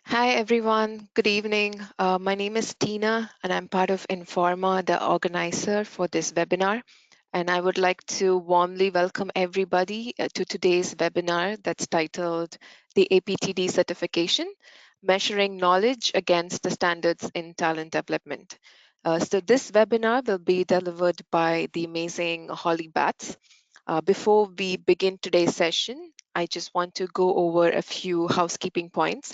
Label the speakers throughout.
Speaker 1: Hi everyone, good evening. My name is Tina and I'm part of Informa, the organizer for this webinar. And I would like to warmly welcome everybody to today's webinar that's titled the APTD Certification, Measuring Knowledge Against the Standards in Talent Development. So this webinar will be delivered by the amazing Holly Batts. Before we begin today's session, I just want to go over a few housekeeping points.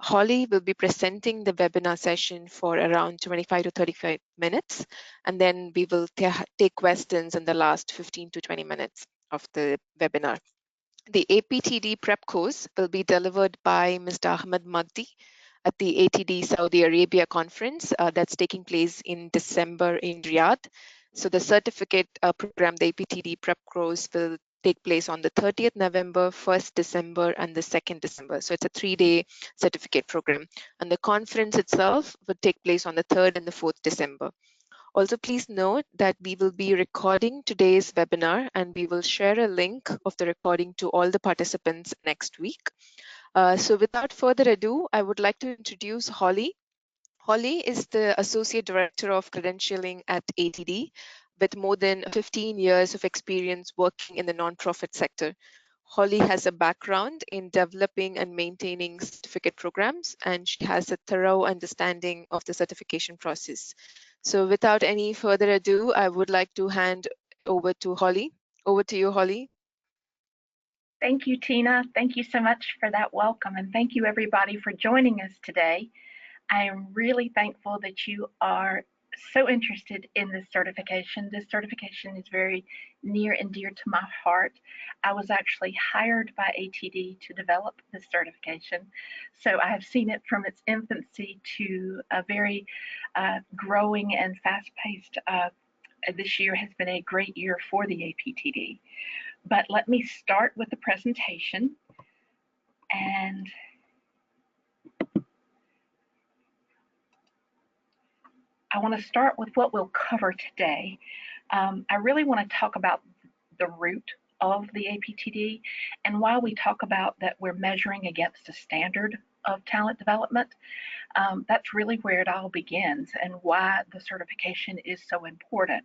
Speaker 1: Holly will be presenting the webinar session for around 25 to 35 minutes, and then we will take questions in the last 15 to 20 minutes of the webinar. The APTD prep course will be delivered by Mr. Ahmed Magdi at the ATD Saudi Arabia conference that's taking place in December in Riyadh. So the certificate program, the APTD prep course, will take place on the 30th November, 1st December, and the 2nd December. So it's a 3-day certificate program. And the conference itself will take place on the 3rd and the 4th December. Also, please note that we will be recording today's webinar and we will share a link of the recording to all the participants next week. So without further ado, I would like to introduce Holly. Holly is the Associate Director of Credentialing at ATD with more than 15 years of experience working in the nonprofit sector. Holly has a background in developing and maintaining certificate programs, and she has a thorough understanding of the certification process. So without any further ado, I would like to hand over to Holly. Over to you, Holly.
Speaker 2: Thank you, Tina. Thank you so much for that welcome, and thank you everybody for joining us today. I am really thankful that you are so interested in this certification. This certification is very near and dear to my heart. I was actually hired by ATD to develop this certification, so I have seen it from its infancy to a very growing and fast-paced. This year has been a great year for the APTD. But let me start with the presentation, and I want to start with what we'll cover today. I really want to talk about the root of the APTD and why we talk about that we're measuring against a standard of talent development. That's really where it all begins and why the certification is so important.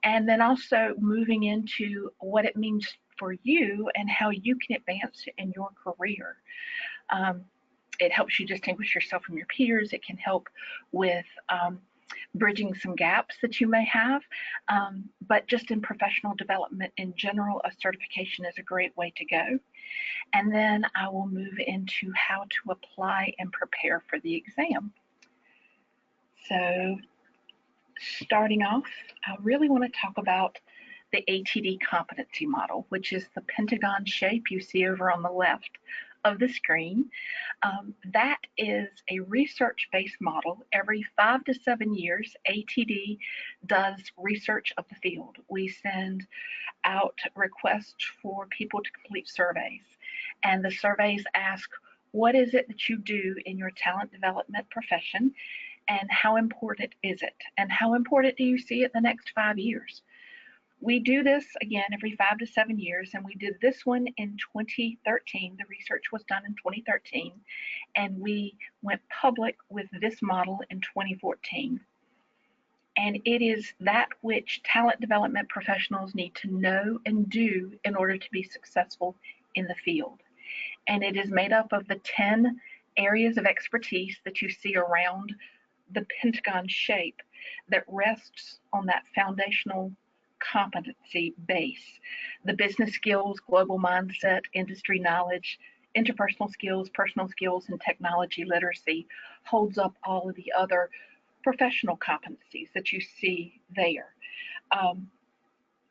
Speaker 2: And then also moving into what it means for you and how you can advance in your career. It helps you distinguish yourself from your peers. It can help with bridging some gaps that you may have, but just in professional development in general, a certification is a great way to go. And then I will move into how to apply and prepare for the exam. So starting off, I really want to talk about the ATD competency model, which is the pentagon shape you see over on the left of the screen. That is a research-based model. Every 5 to 7 years, ATD does research of the field. We send out requests for people to complete surveys, and the surveys ask, what is it that you do in your talent development profession, and how important is it, and how important do you see it the next 5 years? We do this again every 5 to 7 years, and we did this one in 2013. The research was done in 2013, and we went public with this model in 2014. And it is that which talent development professionals need to know and do in order to be successful in the field. And it is made up of the 10 areas of expertise that you see around the pentagon shape that rests on that foundational competency base. The business skills, global mindset, industry knowledge, interpersonal skills, personal skills, and technology literacy holds up all of the other professional competencies that you see there.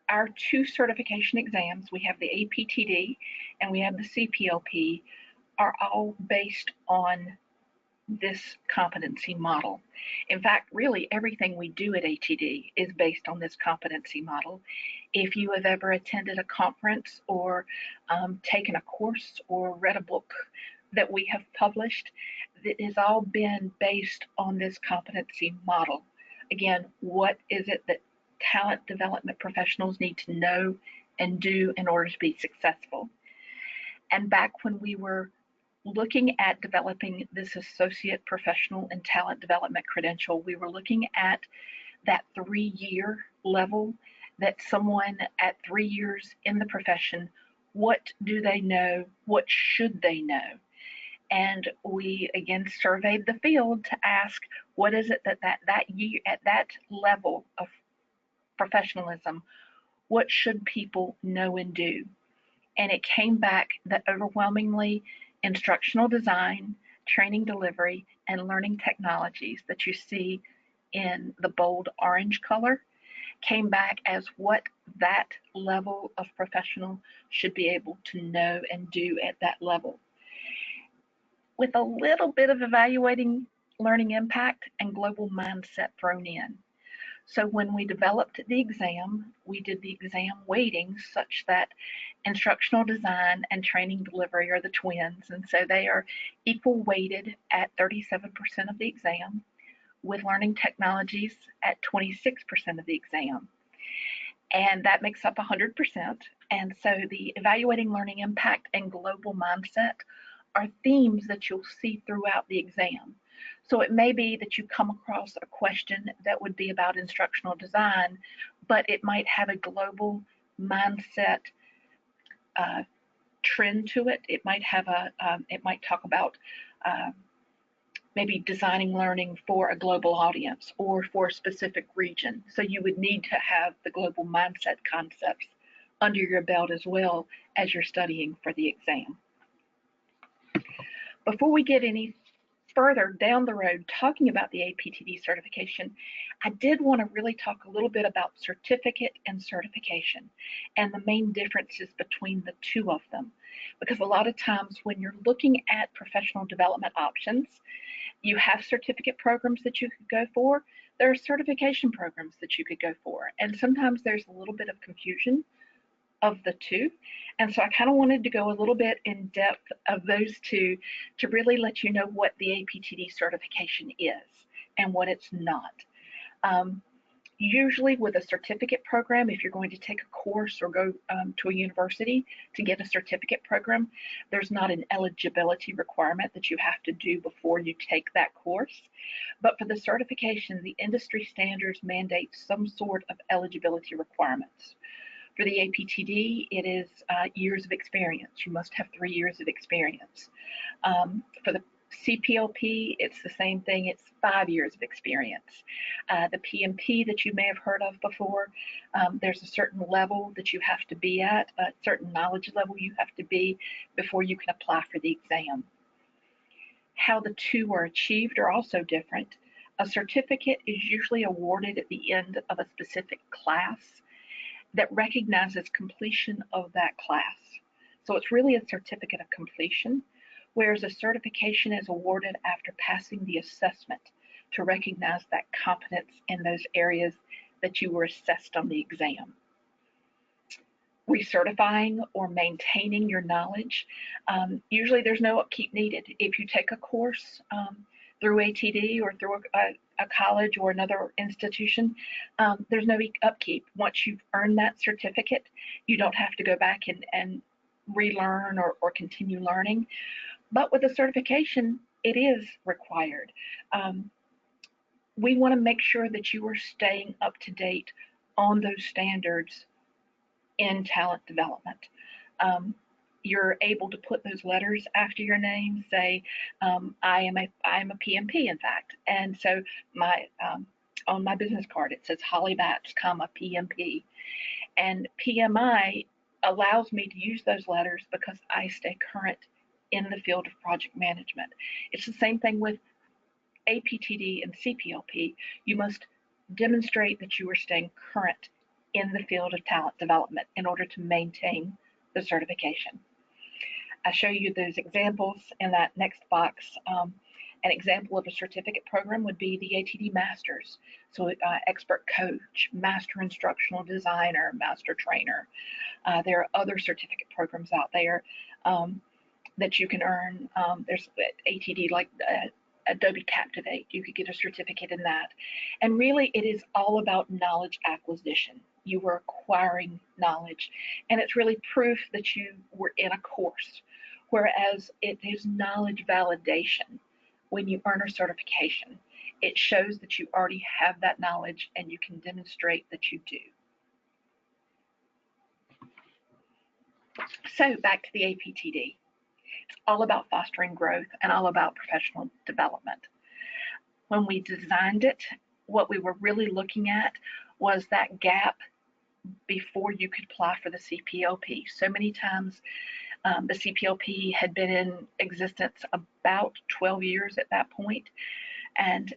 Speaker 2: Our 2 certification exams, we have the APTD and we have the CPLP, are all based on this competency model. In fact, really everything we do at ATD is based on this competency model. If you have ever attended a conference or taken a course or read a book that we have published, it has all been based on this competency model. Again, what is it that talent development professionals need to know and do in order to be successful? And back when we were looking at developing this associate professional and talent development credential, we were looking at that 3-year level, that someone at 3 years in the profession, what do they know? What should they know? And we again surveyed the field to ask, what is it that year, at that level of professionalism, what should people know and do? And it came back that overwhelmingly instructional design, training delivery, and learning technologies that you see in the bold orange color came back as what that level of professional should be able to know and do at that level, with a little bit of evaluating learning impact and global mindset thrown in. So when we developed the exam, we did the exam weighting such that instructional design and training delivery are the twins, and so they are equal weighted at 37% of the exam, with learning technologies at 26% of the exam. And that makes up 100%. And so the evaluating learning impact and global mindset are themes that you'll see throughout the exam. So it may be that you come across a question that would be about instructional design, but it might have a global mindset trend to it. It might have it might talk about maybe designing learning for a global audience or for a specific region. So you would need to have the global mindset concepts under your belt as well as you're studying for the exam. Before we get any further down the road talking about the APTD certification, I did want to really talk a little bit about certificate and certification and the main differences between the two of them. Because a lot of times when you're looking at professional development options, you have certificate programs that you could go for. There are certification programs that you could go for. And sometimes there's a little bit of confusion of the two. And so I kind of wanted to go a little bit in depth of those two to really let you know what the APTD certification is and what it's not. Usually with a certificate program, if you're going to take a course or go to a university to get a certificate program, there's not an eligibility requirement that you have to do before you take that course. But for the certification, the industry standards mandate some sort of eligibility requirements. For the APTD, it is years of experience. You must have 3 years of experience. For the CPLP, it's the same thing. It's 5 years of experience. The PMP that you may have heard of before, there's a certain level that you have to be at, a certain knowledge level you have to be before you can apply for the exam. How the two are achieved are also different. A certificate is usually awarded at the end of a specific class that recognizes completion of that class. So it's really a certificate of completion, whereas a certification is awarded after passing the assessment to recognize that competence in those areas that you were assessed on the exam. Recertifying or maintaining your knowledge, usually there's no upkeep needed. If you take a course through ATD or through a college or another institution, there's no upkeep. Once you've earned that certificate, you don't have to go back and relearn or continue learning. But with a certification, it is required. We want to make sure that you are staying up to date on those standards in talent development. You're able to put those letters after your name, say, I am a PMP, in fact. And so on my business card, it says Holly Batts, PMP. And PMI allows me to use those letters because I stay current in the field of project management. It's the same thing with APTD and CPLP. You must demonstrate that you are staying current in the field of talent development in order to maintain the certification. I show you those examples in that next box. An example of a certificate program would be the ATD Masters. So expert coach, master instructional designer, master trainer. There are other certificate programs out there that you can earn. There's ATD like Adobe Captivate. You could get a certificate in that. And really it is all about knowledge acquisition. You were acquiring knowledge, and it's really proof that you were in a course whereas it is knowledge validation when you earn a certification. It shows that you already have that knowledge and you can demonstrate that you do. So back to the APTD. It's all about fostering growth and all about professional development. When we designed it, what we were really looking at was that gap before you could apply for the CPLP. So many times the CPLP had been in existence about 12 years at that point, and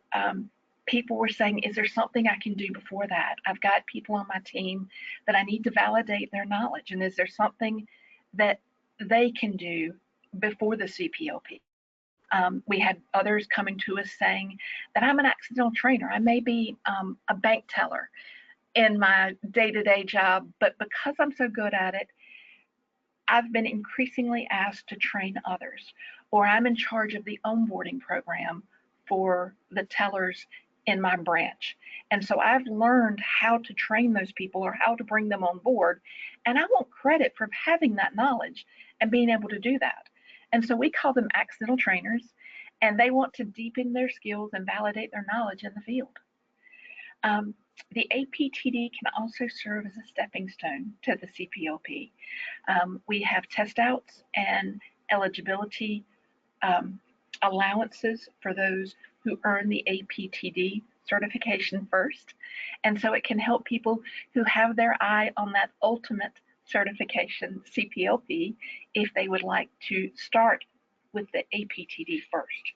Speaker 2: people were saying, is there something I can do before that? I've got people on my team that I need to validate their knowledge, and is there something that they can do before the CPLP? We had others coming to us saying that I'm an accidental trainer. I may be a bank teller in my day-to-day job, but because I'm so good at it, I've been increasingly asked to train others, or I'm in charge of the onboarding program for the tellers in my branch. And so I've learned how to train those people or how to bring them on board. And I want credit for having that knowledge and being able to do that. And so we call them accidental trainers, and they want to deepen their skills and validate their knowledge in the field. The APTD can also serve as a stepping stone to the CPLP. We have test outs and eligibility allowances for those who earn the APTD certification first. And so it can help people who have their eye on that ultimate certification, CPLP, if they would like to start with the APTD first.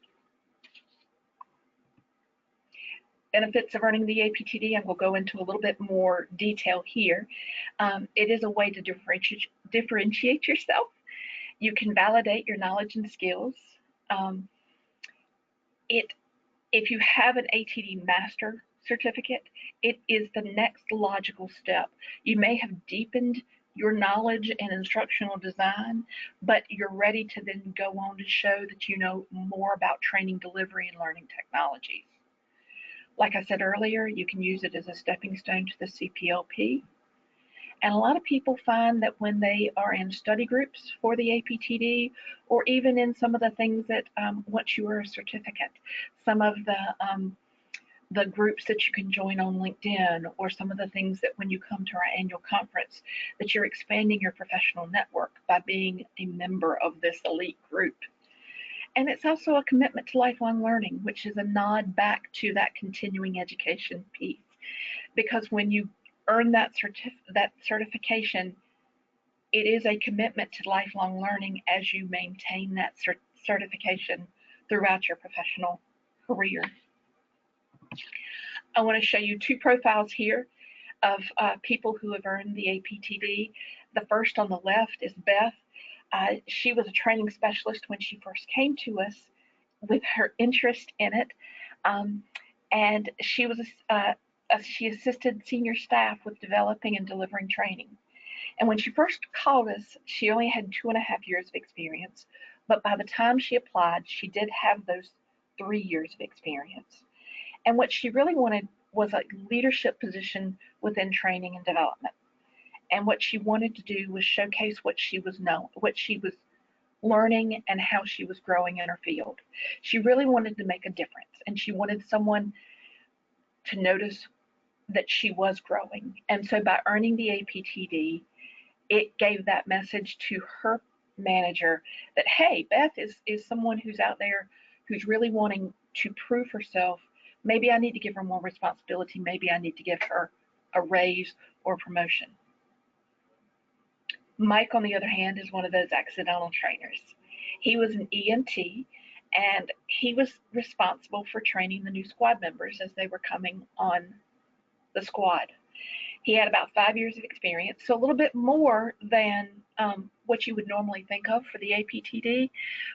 Speaker 2: Benefits of earning the APTD, and we'll go into a little bit more detail here. It is a way to differentiate yourself. You can validate your knowledge and skills. If you have an ATD master certificate, it is the next logical step. You may have deepened your knowledge in instructional design, but you're ready to then go on to show that you know more about training, delivery, and learning technologies. Like I said earlier, you can use it as a stepping stone to the CPLP. And a lot of people find that when they are in study groups for the APTD, or even in some of the things that once you are a certificate, some of the groups that you can join on LinkedIn, or some of the things that when you come to our annual conference, that you're expanding your professional network by being a member of this elite group. And it's also a commitment to lifelong learning, which is a nod back to that continuing education piece. Because when you earn that certification, it is a commitment to lifelong learning as you maintain that certification throughout your professional career. I want to show you two profiles here of people who have earned the APTD. The first on the left is Beth. She was a training specialist when she first came to us with her interest in it, and she assisted senior staff with developing and delivering training. And when she first called us, she only had 2.5 years of experience, but by the time she applied, she did have those 3 years of experience. And what she really wanted was a leadership position within training and development. And what she wanted to do was showcase what she was learning and how she was growing in her field. She really wanted to make a difference, and she wanted someone to notice that she was growing. And so by earning the APTD, it gave that message to her manager that, hey, Beth is someone who's out there who's really wanting to prove herself. Maybe I need to give her more responsibility. Maybe I need to give her a raise or promotion. Mike, on the other hand, is one of those accidental trainers. He was an EMT, and he was responsible for training the new squad members as they were coming on the squad. He had about 5 years of experience, so a little bit more than what you would normally think of for the APTD,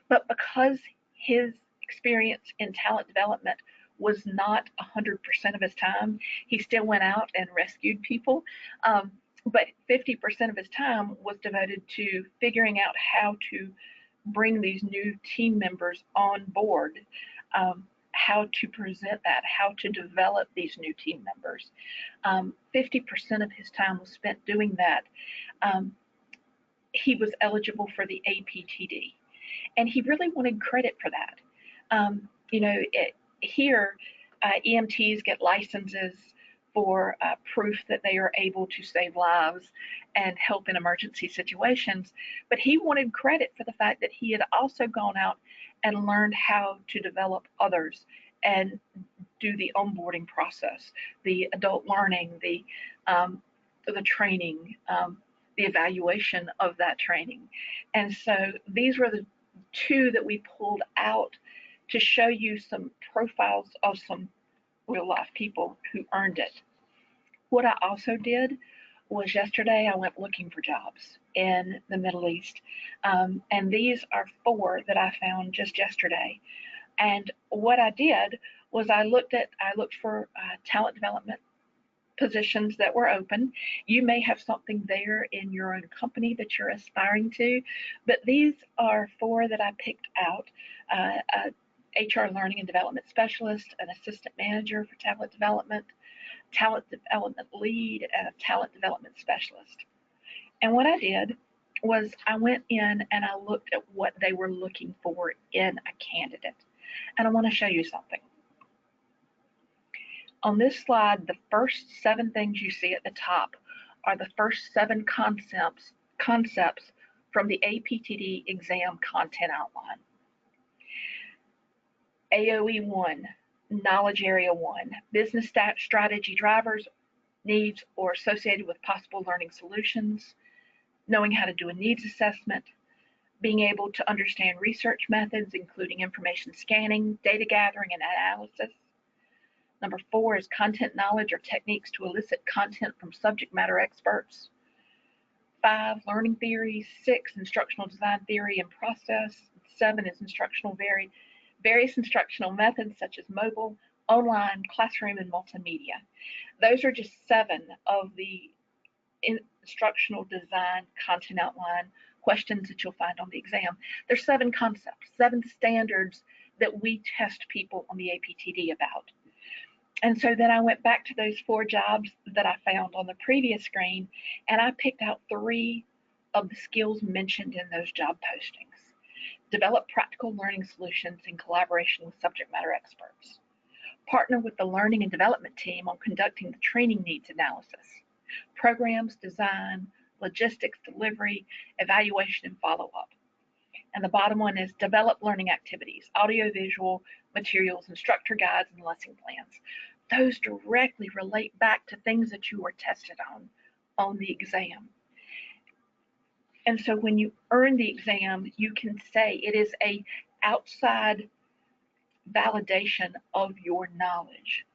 Speaker 2: but because his experience in talent development was not 100% of his time, he still went out and rescued people. But 50% of his time was devoted to figuring out how to bring these new team members on board, how to present that, how to develop these new team members. 50% of his time was spent doing that. He was eligible for the APTD. And he really wanted credit for that. Here, EMTs get licenses for proof that they are able to save lives and help in emergency situations. But he wanted credit for the fact that he had also gone out and learned how to develop others and do the onboarding process, the adult learning, the training, the evaluation of that training. And so these were the two that we pulled out to show you some profiles of some real life people who earned it. What I also did was yesterday I went looking for jobs in the Middle East. And these are 4 that I found just yesterday. And what I did was I looked for talent development positions that were open. You may have something there in your own company that you're aspiring to, but these are 4 that I picked out. HR Learning and Development Specialist, an Assistant Manager for Talent Development Lead, and a Talent Development Specialist. And what I did was I went in and I looked at what they were looking for in a candidate. And I want to show you something. On this slide, the first 7 things you see at the top are the first 7 concepts from the APTD exam content outline. AOE 1, Knowledge Area 1, Business Strategy Drivers, Needs or Associated with Possible Learning Solutions, Knowing how to do a needs assessment, being able to understand research methods, including information scanning, data gathering, and analysis. Number 4 is content knowledge or techniques to elicit content from subject matter experts. 5, learning theory. 6, instructional design theory and process. 7 is various instructional methods such as mobile, online, classroom, and multimedia. Those are just 7 of the instructional design content outline questions that you'll find on the exam. There's 7 concepts, 7 standards that we test people on the APTD about. And so then I went back to those 4 jobs that I found on the previous screen, and I picked out 3 of the skills mentioned in those job postings. Develop practical learning solutions in collaboration with subject matter experts. Partner with the learning and development team on conducting the training needs analysis. Programs, design, logistics, delivery, evaluation, and follow-up. And the bottom one is develop learning activities, audiovisual materials, instructor guides, and lesson plans. Those directly relate back to things that you were tested on the exam. And so when you earn the exam, you can say it is a outside validation of your knowledge.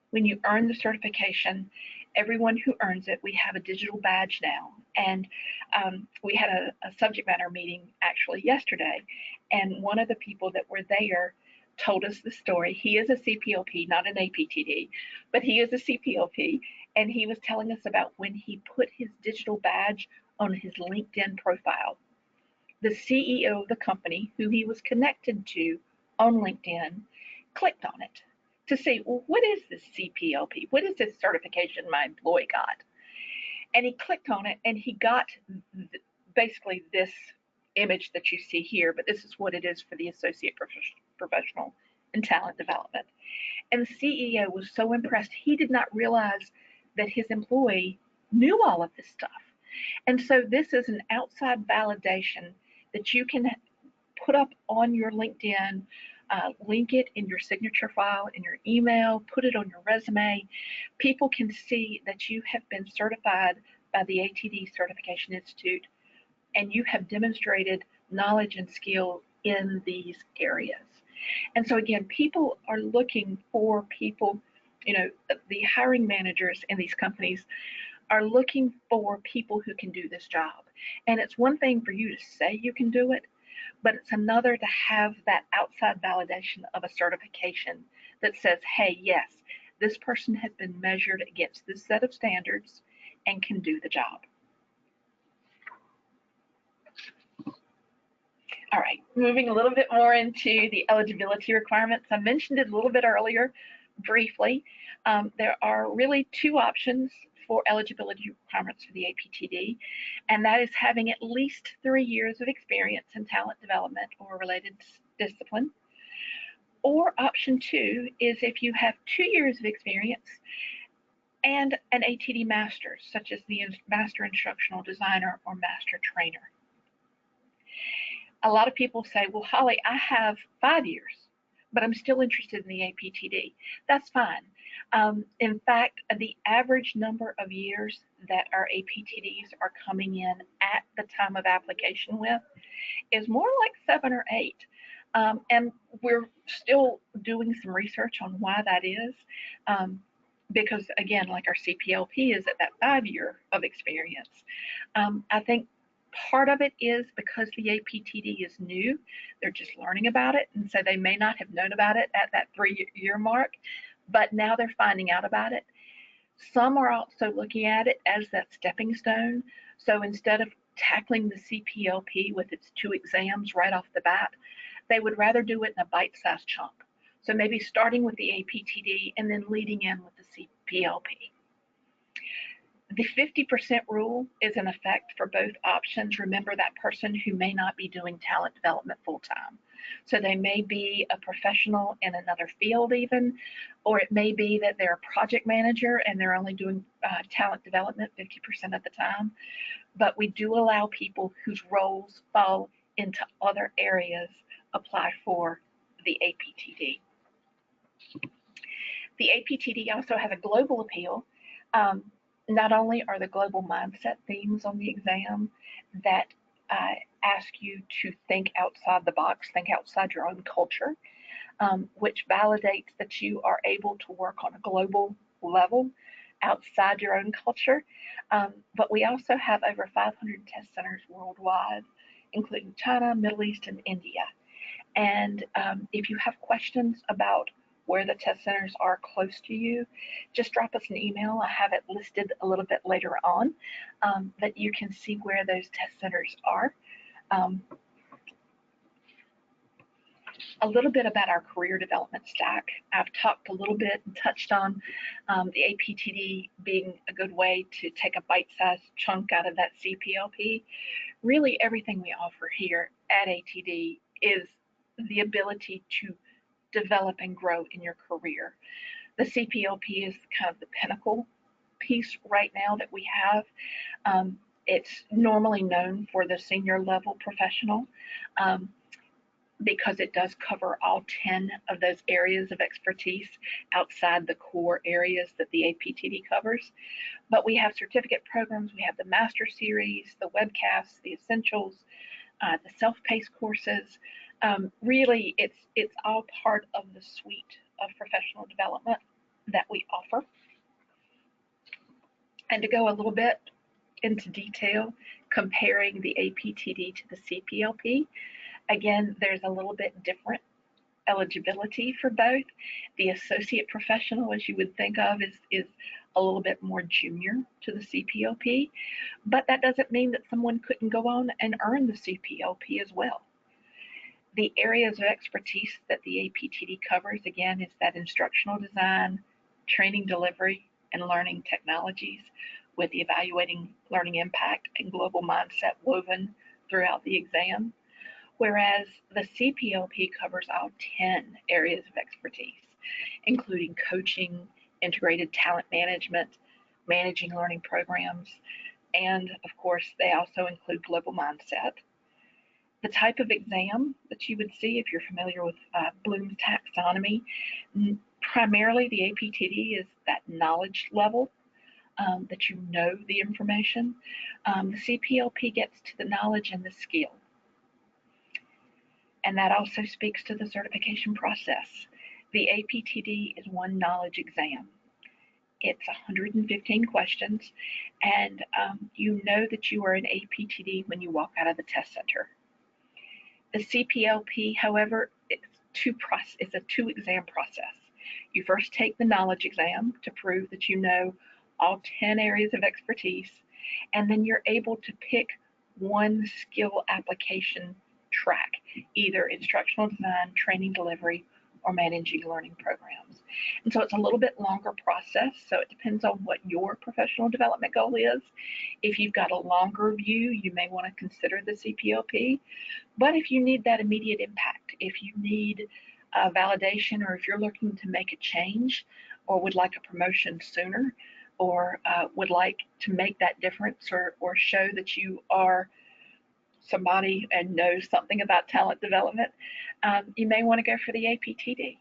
Speaker 2: When you earn the certification, everyone who earns it, we have a digital badge now. And we had a subject matter meeting actually yesterday, and one of the people that were there told us the story. He is a CPLP, not an APTD, but he is a CPLP, and he was telling us about when he put his digital badge on his LinkedIn profile. The CEO of the company, who he was connected to on LinkedIn, clicked on it to see, well, what is this CPLP? What is this certification my employee got? And he clicked on it, and he got basically this image that you see here, but this is what it is for the Associate Professional in Talent Development. And the CEO was so impressed, he did not realize that his employee knew all of this stuff. And so this is an outside validation that you can put up on your LinkedIn, link it in your signature file, in your email, put it on your resume. People can see that you have been certified by the ATD Certification Institute, and you have demonstrated knowledge and skill in these areas. And so again, people are looking for people, the hiring managers in these companies are looking for people who can do this job. And it's one thing for you to say you can do it, but it's another to have that outside validation of a certification that says, hey, yes, this person has been measured against this set of standards and can do the job. All right, moving a little bit more into the eligibility requirements. I mentioned it a little bit earlier, briefly. There are really 2 options for eligibility requirements for the APTD, and that is having at least 3 years of experience in talent development or related discipline. Or option 2 is if you have 2 years of experience and an ATD master's, such as the Master Instructional Designer or Master Trainer. A lot of people say, well, Holly, I have 5 years, but I'm still interested in the APTD. That's fine. In fact, the average number of years that our APTDs are coming in at the time of application with is more like 7 or 8. And we're still doing some research on why that is. Because again, like our CPLP is at that 5 year of experience. I think part of it is because the APTD is new, they're just learning about it, and so they may not have known about it at that 3 year mark, but now they're finding out about it. Some are also looking at it as that stepping stone. So instead of tackling the CPLP with its 2 exams right off the bat, they would rather do it in a bite-sized chunk. So maybe starting with the APTD and then leading in with the CPLP. The 50% rule is in effect for both options. Remember, that person who may not be doing talent development full-time. So they may be a professional in another field even, or it may be that they're a project manager and they're only doing talent development 50% of the time. But we do allow people whose roles fall into other areas apply for the APTD. The APTD also has a global appeal. Not only are the global mindset themes on the exam that ask you to think outside the box, think outside your own culture, which validates that you are able to work on a global level outside your own culture. But we also have over 500 test centers worldwide, including China, Middle East, and India. And if you have questions about where the test centers are close to you, just drop us an email. I have it listed a little bit later on, that you can see where those test centers are. A little bit about our career development stack. I've talked a little bit and touched on the APTD being a good way to take a bite-sized chunk out of that CPLP. Really, everything we offer here at ATD is the ability to develop and grow in your career. The CPLP is kind of the pinnacle piece right now that we have. It's normally known for the senior level professional because it does cover all 10 of those areas of expertise outside the core areas that the APTD covers. But we have certificate programs, we have the Master Series, the webcasts, the Essentials, the self-paced courses. Really, it's all part of the suite of professional development that we offer. And to go a little bit into detail, comparing the APTD to the CPLP, again, there's a little bit different eligibility for both. The associate professional, as you would think of, is a little bit more junior to the CPLP, but that doesn't mean that someone couldn't go on and earn the CPLP as well. The areas of expertise that the APTD covers, again, is that instructional design, training delivery, and learning technologies, with the evaluating learning impact and global mindset woven throughout the exam. Whereas the CPLP covers all 10 areas of expertise, including coaching, integrated talent management, managing learning programs, and of course, they also include global mindset. The type of exam that you would see if you're familiar with Bloom's taxonomy, primarily the APTD is that knowledge level, that you know the information. The CPLP gets to the knowledge and the skill. And that also speaks to the certification process. The APTD is one knowledge exam. It's 115 questions, and you know that you are an APTD when you walk out of the test center. The CPLP, however, it's a 2 exam process. You first take the knowledge exam to prove that you know all 10 areas of expertise, and then you're able to pick one skill application track, either instructional design, training delivery, or managing learning programs. And so it's a little bit longer process, so it depends on what your professional development goal is. If you've got a longer view, you may want to consider the CPLP, but if you need that immediate impact, if you need validation, or if you're looking to make a change or would like a promotion sooner, or would like to make that difference, or show that you are somebody and knows something about talent development, you may want to go for the APTD.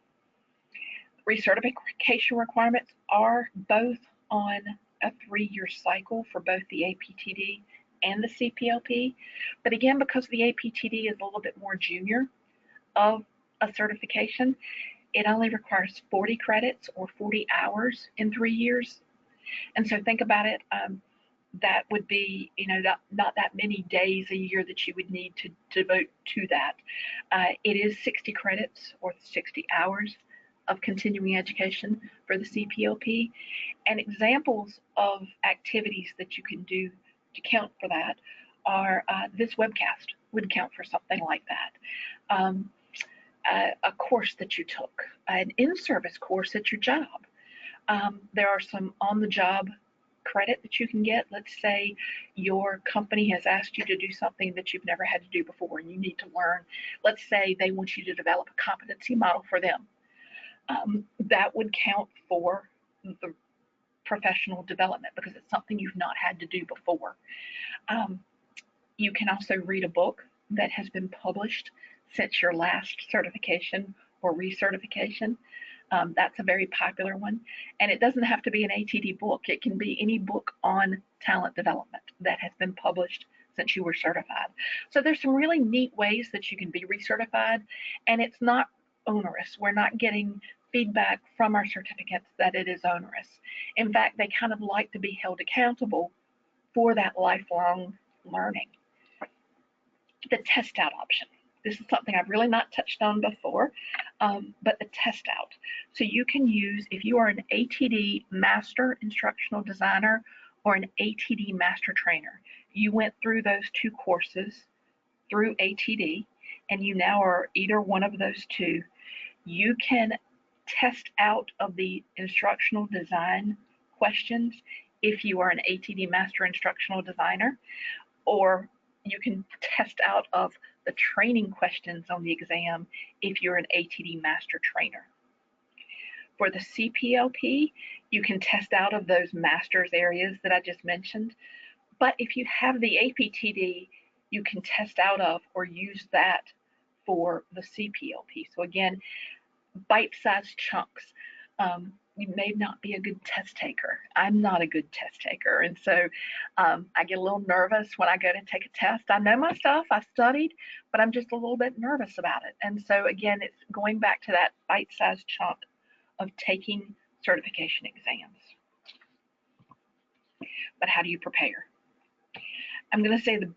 Speaker 2: Recertification requirements are both on a 3-year cycle for both the APTD and the CPLP. But again, because the APTD is a little bit more junior of a certification, it only requires 40 credits or 40 hours in 3 years. And so think about it, that would be, not that many days a year that you would need to devote to that. It is 60 credits or 60 hours of continuing education for the CPLP. And examples of activities that you can do to count for that are this webcast would count for something like that. A course that you took, an in-service course at your job. There are some on-the-job credit that you can get. Let's say your company has asked you to do something that you've never had to do before and you need to learn. Let's say they want you to develop a competency model for them. That would count for the professional development because it's something you've not had to do before. You can also read a book that has been published since your last certification or recertification. That's a very popular one. And it doesn't have to be an ATD book. It can be any book on talent development that has been published since you were certified. So there's some really neat ways that you can be recertified, and it's not onerous. We're not getting feedback from our certificates that it is onerous. In fact, they kind of like to be held accountable for that lifelong learning. The test out option. This is something I've really not touched on before, but the test out. So you can use, if you are an ATD Master Instructional Designer or an ATD Master Trainer, you went through those 2 courses through ATD, and you now are either one of those 2, you can test out of the instructional design questions if you are an ATD Master Instructional Designer, or you can test out of the training questions on the exam if you're an ATD Master Trainer. For the CPLP, you can test out of those master's areas that I just mentioned, but if you have the APTD, you can test out of or use that for the CPLP. So again, bite-sized chunks. You may not be a good test taker. I'm not a good test taker. And so I get a little nervous when I go to take a test. I know my stuff, I studied, but I'm just a little bit nervous about it. And so again, it's going back to that bite-sized chunk of taking certification exams. But how do you prepare? I'm going to say the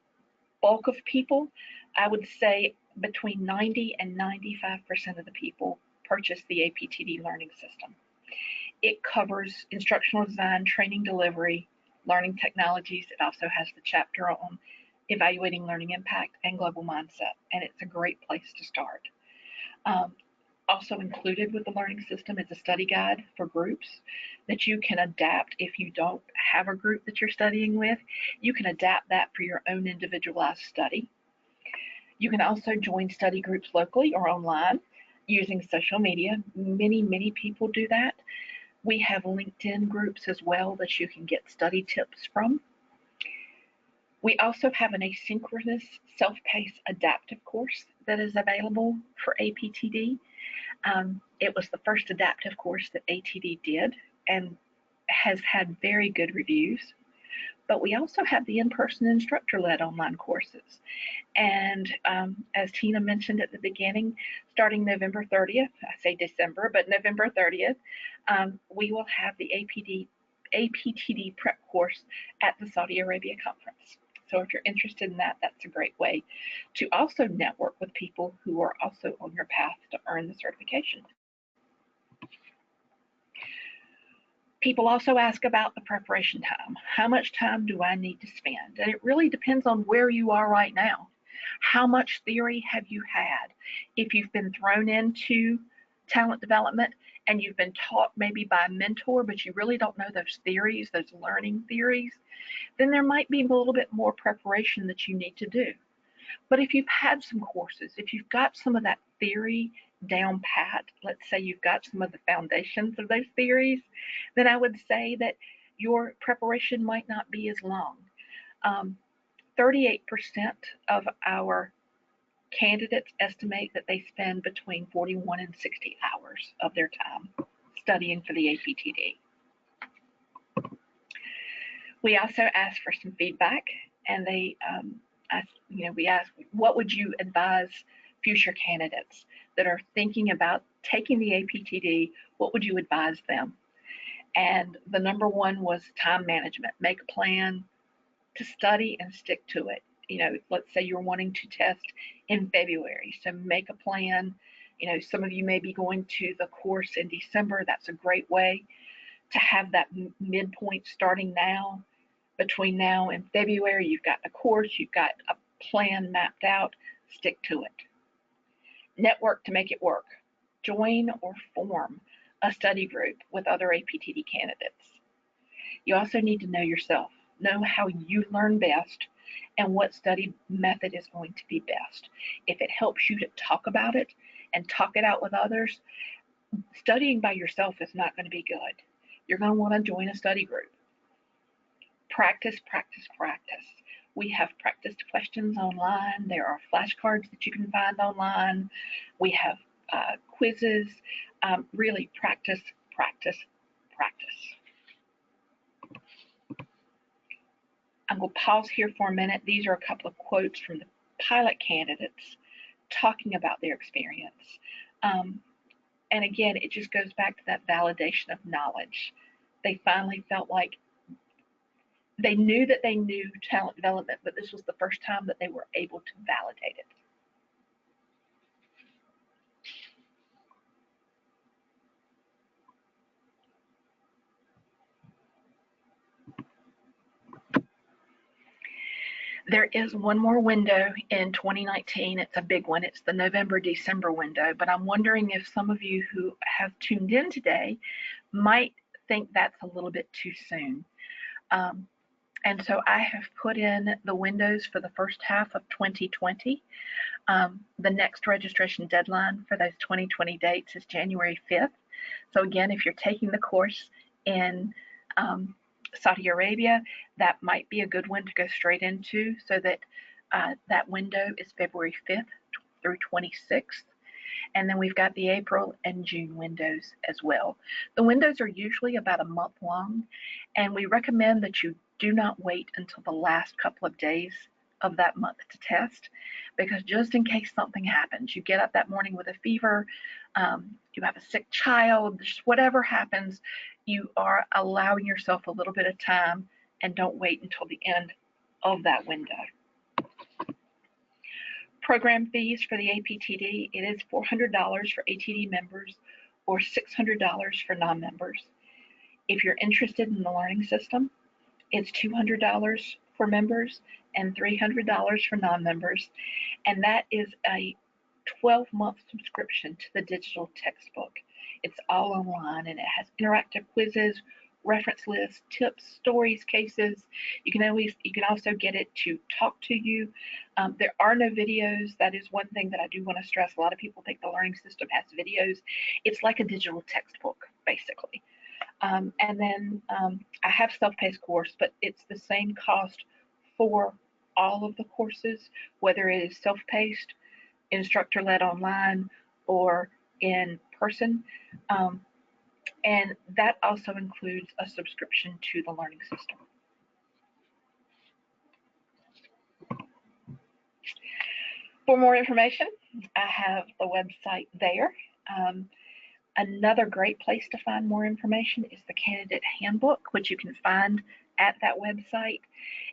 Speaker 2: bulk of people, I would say between 90 and 95% of the people purchase the APTD learning system. It covers instructional design, training delivery, learning technologies. It also has the chapter on evaluating learning impact and global mindset, and it's a great place to start. Also included with the learning system is a study guide for groups that you can adapt if you don't have a group that you're studying with. You can adapt that for your own individualized study. You can also join study groups locally or online using social media. Many people do that. We have LinkedIn groups as well that you can get study tips from. We also have an asynchronous self-paced adaptive course that is available for APTD. It was the first adaptive course that ATD did and has had very good reviews. But we also have the in-person instructor-led online courses. And as Tina mentioned at the beginning, starting November 30th, I say December, but November 30th, we will have the APTD prep course at the Saudi Arabia conference. So if you're interested in that, that's a great way to also network with people who are also on your path to earn the certification. People also ask about the preparation time. How much time do I need to spend? And it really depends on where you are right now. How much theory have you had? If you've been thrown into talent development and you've been taught maybe by a mentor, but you really don't know those theories, those learning theories, then there might be a little bit more preparation that you need to do. But if you've had some courses, if you've got some of that theory down pat, let's say you've got some of the foundations of those theories, then I would say that your preparation might not be as long. 38% of our candidates estimate that they spend between 41 and 60 hours of their time studying for the APTD. We also asked for some feedback, and we asked, what would you advise future candidates that are thinking about taking the APTD? What would you advise them? And the number one was time management. Make a plan to study and stick to it. Let's say you're wanting to test in February, so make a plan. Some of you may be going to the course in December. That's a great way to have that midpoint starting now. Between now and February, you've got a course, you've got a plan mapped out, stick to it. Network to make it work. Join or form a study group with other APTD candidates. You also need to know yourself, know how you learn best and what study method is going to be best. If it helps you to talk about it and talk it out with others, studying by yourself is not going to be good. You're going to want to join a study group. Practice, practice, practice. We have practiced questions online. There are flashcards that you can find online. We have quizzes. Really practice, practice, practice. I'm going to pause here for a minute. These are a couple of quotes from the pilot candidates talking about their experience. And again, it just goes back to that validation of knowledge. They finally felt like they knew that they knew talent development, but this was the first time that they were able to validate it. There is one more window in 2019. It's a big one. It's the November-December window, but I'm wondering if some of you who have tuned in today might think that's a little bit too soon. And so I have put in the windows for the first half of 2020. The next registration deadline for those 2020 dates is January 5th. So again, if you're taking the course in Saudi Arabia, that might be a good one to go straight into, so that that window is February 5th through 26th. And then we've got the April and June windows as well. The windows are usually about a month long, and we recommend that you do not wait until the last couple of days of that month to test, because just in case something happens, you get up that morning with a fever, you have a sick child, just whatever happens, you are allowing yourself a little bit of time, and don't wait until the end of that window. Program fees for the APTD, it is $400 for ATD members or $600 for non-members. If you're interested in the learning system, it's $200 for members and $300 for non-members, and that is a 12-month subscription to the digital textbook. It's all online, and it has interactive quizzes, reference lists, tips, stories, cases. You can also get it to talk to you. There are no videos. That is one thing that I do want to stress. A lot of people think the learning system has videos. It's like a digital textbook, basically. And then I have self-paced course, but it's the same cost for all of the courses, whether it is self-paced, instructor-led online, or in person. And that also includes a subscription to the learning system. For more information, I have the website there. Another great place to find more information is the Candidate Handbook, which you can find at that website.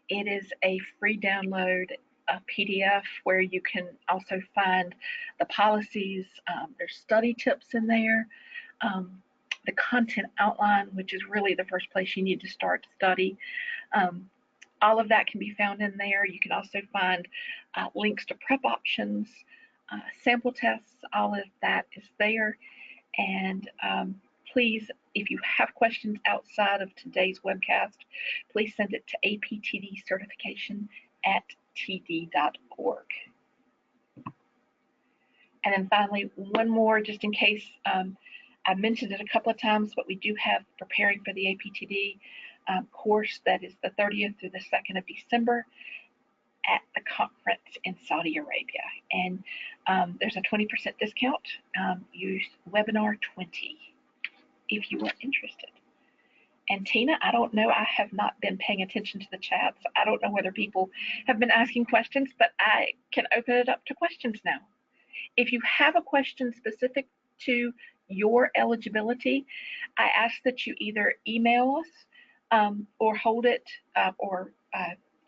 Speaker 2: It is a free download, a PDF, where you can also find the policies. There's study tips in there. The content outline, which is really the first place you need to start to study. All of that can be found in there. You can also find links to prep options, sample tests, all of that is there. And please, if you have questions outside of today's webcast, please send it to aptdcertification@td.org. And then finally, one more, just in case I mentioned it a couple of times, but we do have preparing for the APTD course that is the 30th through the 2nd of December at the conference in Saudi Arabia. And there's a 20% discount. Use webinar 20 if you are interested. And Tina, I don't know, I have not been paying attention to the chat, so I don't know whether people have been asking questions, but I can open it up to questions now. If you have a question specific to your eligibility, I ask that you either email us or hold it or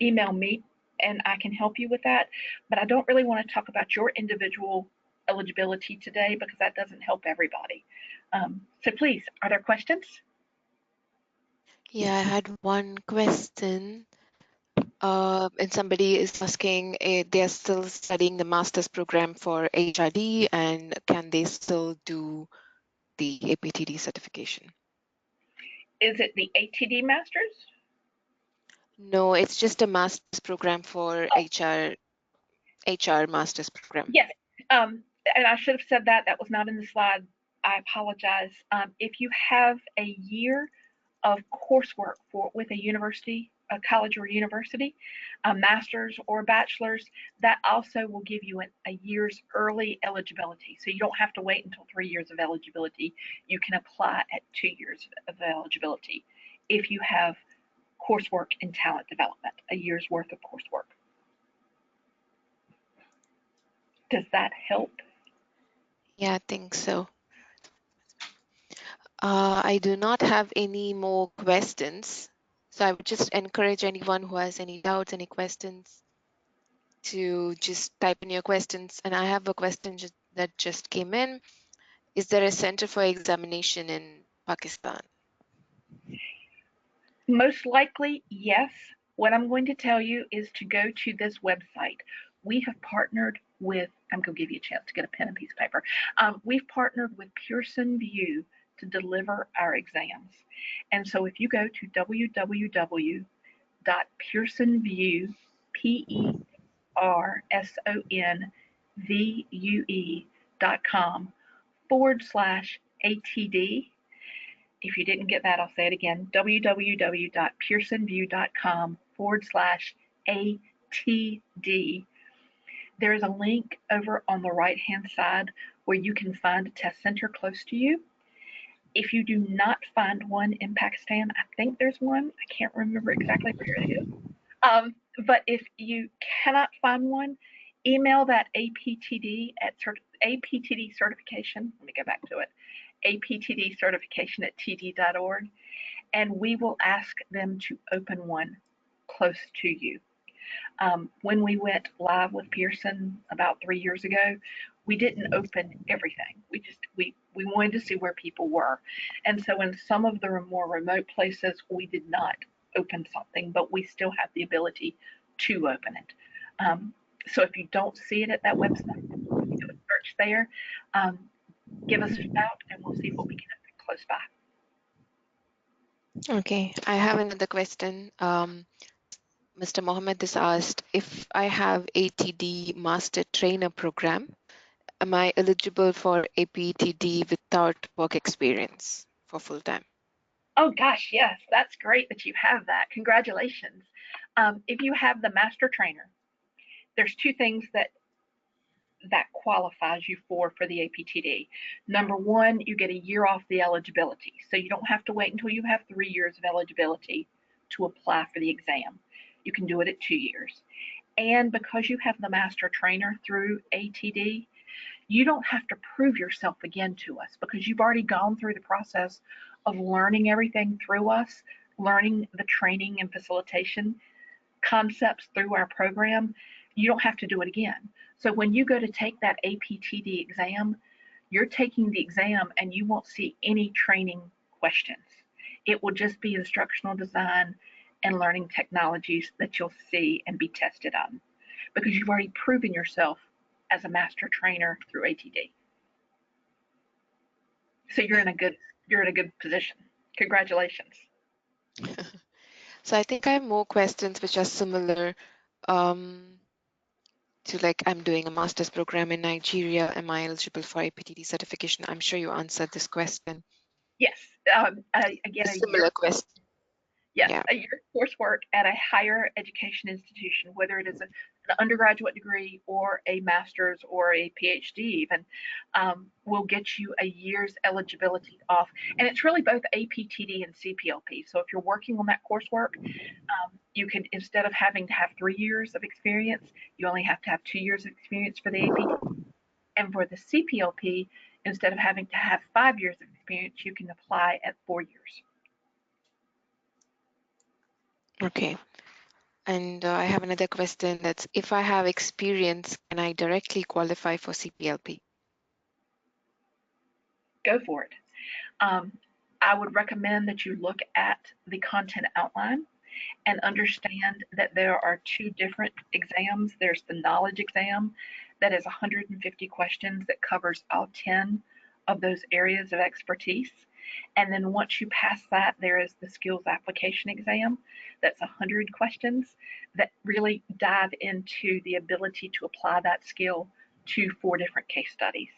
Speaker 2: email me, and I can help you with that. But I don't really want to talk about your individual eligibility today because that doesn't help everybody. So please, are there questions?
Speaker 1: Yeah, I had one question. And somebody is asking if they're still studying the master's program for HRD and can they still do the APTD certification?
Speaker 2: Is it the ATD Masters?
Speaker 1: No, it's just a master's program for
Speaker 2: Oh,
Speaker 1: HR master's program.
Speaker 2: yes. And I should have said that. That was not in the slide. I apologize. If you have a year of coursework with a university, a college or university, a master's or bachelor's, that also will give you a year's early eligibility. So you don't have to wait until 3 years of eligibility. You can apply at 2 years of eligibility if you have coursework in talent development, a year's worth of coursework. Does that help?
Speaker 1: Yeah, I think so. I do not have any more questions. So I would just encourage anyone who has any doubts, any questions, to just type in your questions. And I have a question that just came in. Is there a center for examination in Pakistan?
Speaker 2: Most likely, yes. What I'm going to tell you is to go to this website. We have partnered with, I'm going to give you a chance to get a pen and piece of paper. We've partnered with Pearson VUE to deliver our exams. And so if you go to www.pearsonvue, pearsonvue.com/ATD. If you didn't get that, I'll say it again, www.pearsonvue.com/ATD. There is a link over on the right-hand side where you can find a test center close to you. If you do not find one in Pakistan, I think there's one. I can't remember exactly where it is. But if you cannot find one, email that APTD at APTD certification. Let me go back to it. APTD certification at td.org, and we will ask them to open one close to you. When we went live with Pearson about 3 years ago, we didn't open everything. We wanted to see where people were. And so in some of the more remote places, we did not open something, but we still have the ability to open it. So if you don't see it at that website, you do a search there, give us a shout and we'll see what we can open close by.
Speaker 1: Okay, I have another question. Mr. Mohammed has asked, if I have ATD Master Trainer Program, am I eligible for APTD without work experience for full time?
Speaker 2: Oh gosh, yes, that's great that you have that. Congratulations. If you have the Master Trainer, there's two things that qualifies you for the APTD. Number one, you get a year off the eligibility. So you don't have to wait until you have 3 years of eligibility to apply for the exam. You can do it at 2 years. And because you have the Master Trainer through ATD, you don't have to prove yourself again to us because you've already gone through the process of learning everything through us, learning the training and facilitation concepts through our program. You don't have to do it again. So when you go to take that APTD exam, you're taking the exam and you won't see any training questions. It will just be instructional design and learning technologies that you'll see and be tested on because you've already proven yourself as a master trainer through ATD. So you're in a good position. Congratulations.
Speaker 1: So I think I have more questions which are similar um, to like I'm doing a master's program in Nigeria. Am I eligible for APTD certification? I'm sure you answered this question.
Speaker 2: Yes. Again,
Speaker 1: A
Speaker 2: a year
Speaker 1: similar question.
Speaker 2: Yes,
Speaker 1: Yeah.
Speaker 2: a year of coursework at a higher education institution, whether it is an undergraduate degree or a master's or a PhD, even, will get you a year's eligibility off. And it's really both APTD and CPLP. So if you're working on that coursework, you can, instead of having to have 3 years of experience, you only have to have 2 years of experience for the APTD. And for the CPLP, instead of having to have 5 years of experience, you can apply at 4 years.
Speaker 1: Okay. And I have another question that's if I have experience, can I directly qualify for CPLP?
Speaker 2: Go for it. Um, I would recommend that you look at the content outline and understand that there are two different exams. There's the knowledge exam that is 150 questions that covers all 10 of those areas of expertise. And then once you pass that, there is the skills application exam that's 100 questions that really dive into the ability to apply that skill to 4 different case studies.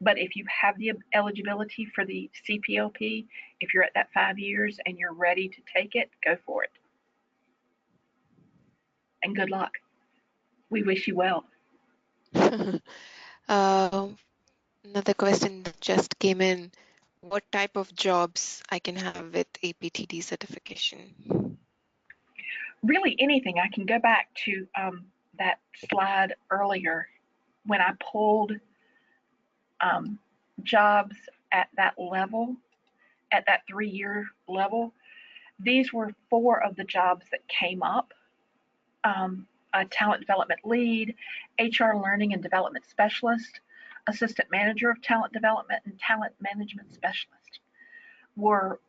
Speaker 2: But if you have the eligibility for the CPLP, if you're at that 5 years and you're ready to take it, go for it. And good luck. We wish you well.
Speaker 1: Um, Another question that just came in. What type of jobs I can have with APTD certification?
Speaker 2: Really, anything. I can go back to that slide earlier when I pulled um, jobs at that level, at that 3 year level. These were 4 of the jobs that came up. A talent development lead, HR learning and development specialist, assistant manager of talent development, and talent management specialist were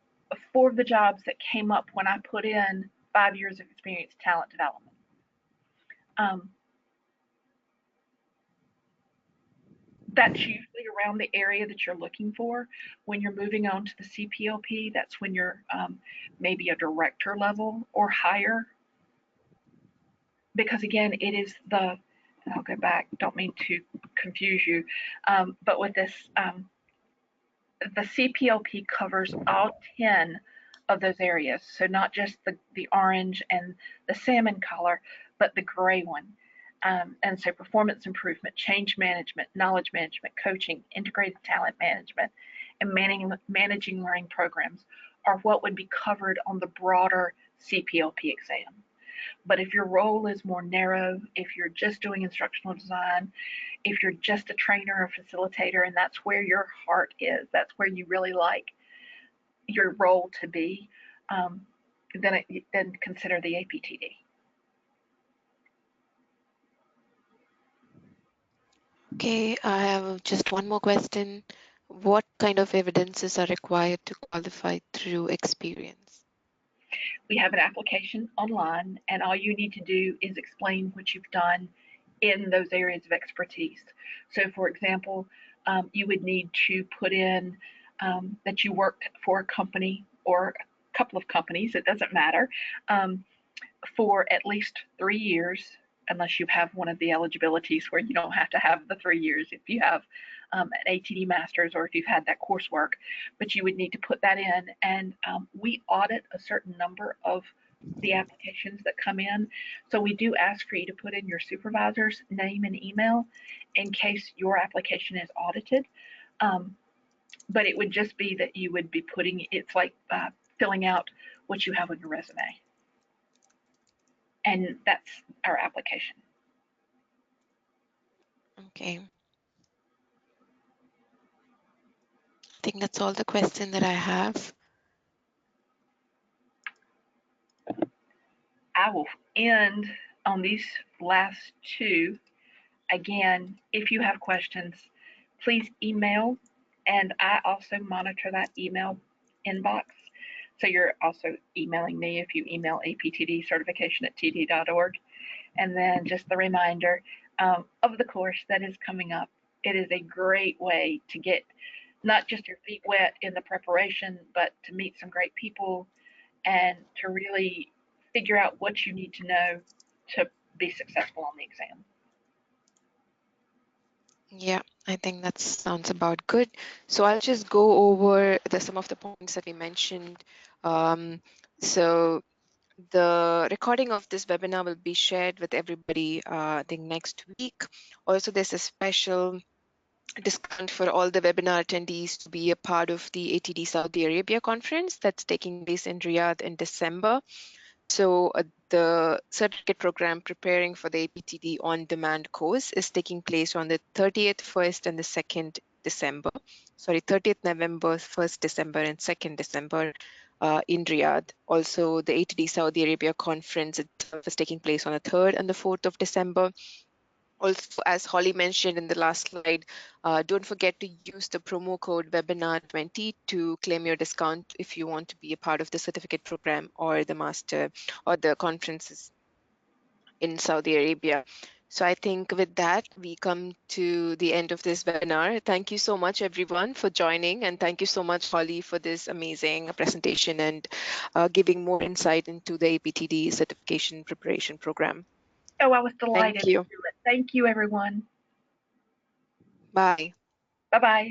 Speaker 2: 4 of the jobs that came up when I put in 5 years of experience talent development. Um, that's usually around the area that you're looking for. When you're moving on to the CPLP, that's when you're maybe a director level or higher. Because again, it is and I'll go back, don't mean to confuse you, but with this, the CPLP covers all 10 of those areas. So not just the orange and the salmon color, but the gray one. And so performance improvement, change management, knowledge management, coaching, integrated talent management, and managing learning programs are what would be covered on the broader CPLP exam. But if your role is more narrow, if you're just doing instructional design, if you're just a trainer or facilitator, and that's where your heart is, that's where you really like your role to be, then consider the APTD.
Speaker 1: Okay, I have just one more question. What kind of evidences are required to qualify through experience?
Speaker 2: We have an application online, and all you need to do is explain what you've done in those areas of expertise. So, for example, you would need to put in that you worked for a company or a couple of companies, it doesn't matter, for at least 3 years, unless you have one of the eligibilities where you don't have to have the 3 years if you have an ATD master's or if you've had that coursework, but you would need to put that in. And we audit a certain number of the applications that come in. So we do ask for you to put in your supervisor's name and email in case your application is audited. But it would just be that you would be it's like filling out what you have on your resume. And that's our application.
Speaker 1: Okay. I think that's all the question that I have.
Speaker 2: I will end on these last 2. Again, if you have questions, please email, and I also monitor that email inbox. So you're also emailing me if you email aptdcertification@td.org. And then just the reminder of the course that is coming up. It is a great way to get not just your feet wet in the preparation, but to meet some great people and to really figure out what you need to know to be successful on the exam.
Speaker 1: Yeah, I think that sounds about good. So I'll just go over some of the points that we mentioned. Um, so the recording of this webinar will be shared with everybody, I think next week. Also, there's a special discount for all the webinar attendees to be a part of the ATD Saudi Arabia conference that's taking place in Riyadh in December. So the certificate program preparing for the APTD on-demand course is taking place on the 30th, 1st, and the 2nd December. Sorry, 30th November, 1st December, and 2nd December in Riyadh. Also, the ATD Saudi Arabia conference itself is taking place on the 3rd and the 4th of December. Also, as Holly mentioned in the last slide, don't forget to use the promo code webinar20 to claim your discount if you want to be a part of the certificate program or the master or the conferences in Saudi Arabia. So I think with that, we come to the end of this webinar. Thank you so much, everyone, for joining. And thank you so much, Holly, for this amazing presentation and giving more insight into the APTD certification preparation program.
Speaker 2: Oh, I was
Speaker 1: Thank
Speaker 2: delighted to
Speaker 1: you.
Speaker 2: do it. Thank you, everyone.
Speaker 1: Bye.
Speaker 2: Bye-bye.